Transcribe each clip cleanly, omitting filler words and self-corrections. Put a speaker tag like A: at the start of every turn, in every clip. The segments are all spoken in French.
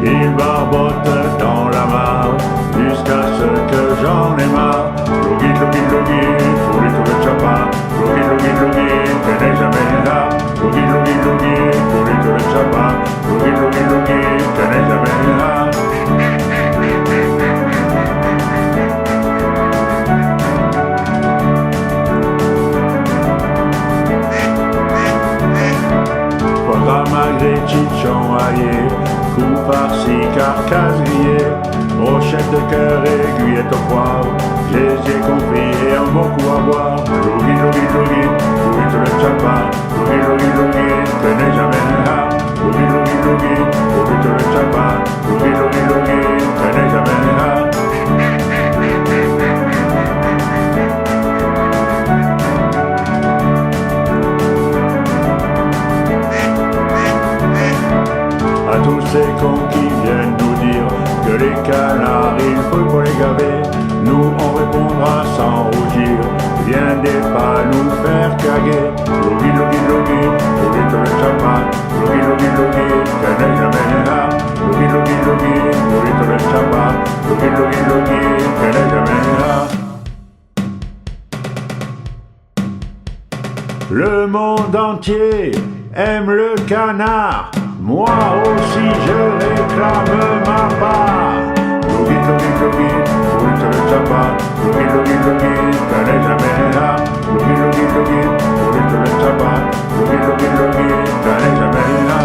A: il barbote dans la mare, jusqu'à ce que j'en ai marre. Logi, logi, logi, burrito de chapa. Logi, logi, logi, que n'est jamais là. Logi, logi, logi, burrito de chapa. Logi, logi, logi, que n'est jamais là. Malgré chichon aillé, coup par-ci, carcasse grillée, brochette de cœur, aiguillette au poivre, je les ai compris et un bon coup à boire. Logi, logi, logi, burrito de chapa. Logi, logi, logi, que n'est jamais là. Logi, logi, logi, burrito de chapa. Logi, logi, logi, que n'est jamais là. À tous ces cons qui viennent nous dire que les canards il faut pas les gaver, nous on répondra sans rougir, viendez pas nous faire caguer. Logi, logi, logi, burrito de chapa. Logi, logi, logi, que n'est jamais là. Logi, logi, logi, burrito de chapa. Logi, logi, logi, que n'est jamais là. Le monde entier aime le canard, moi aussi je réclame ma part. Logi, logi, logi, burrito de chapa. Logi, logi, logi, que n'est jamais là. Logi, logi, logi, burrito de chapa. Logi, logi, logi, que n'est jamais là.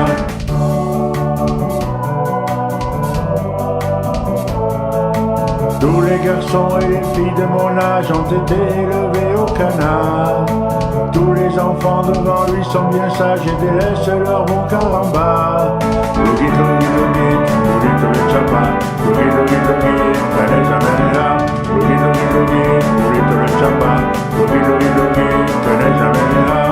A: Tous les garçons et les filles de mon âge ont été élevés au canard. Tous les enfants devant lui sont bien sages et délaissent leur bon caramba. Logi, logi, logi, burrito de chapa. Logi, logi, logi, que n'est jamais là. Logi, logi, logi, burrito de chapa. Logi, logi, logi, que n'est jamais là.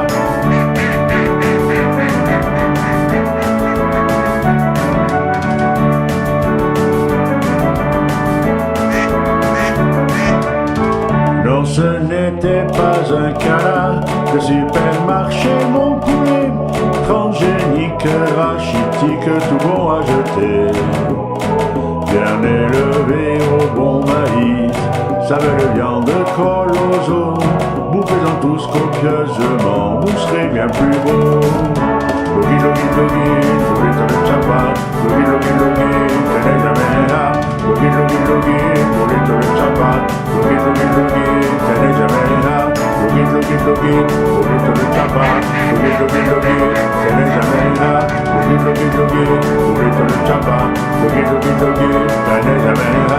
A: Non, ce n'était pas un canard de supermarché, mon poulet, transgénique, rachitique, tout bon à jeter. Bien élevé au bon maïs, savait de viande colosso, bouffez-en tous copieusement, vous serez bien plus beau. Logi, logi, logi, burrito de chapa. Logi, logi, logi, que n'est jamais là. Logi, logi, logi, burrito de chapa. Logi, logi, logi, que n'est jamais là. Logi, logi, logi, burrito de chapa. Logi, logi, logi, que n'est jamais là. Logi, logi, logi, burrito de chapa. Logi, logi, logi, que n'est jamais là.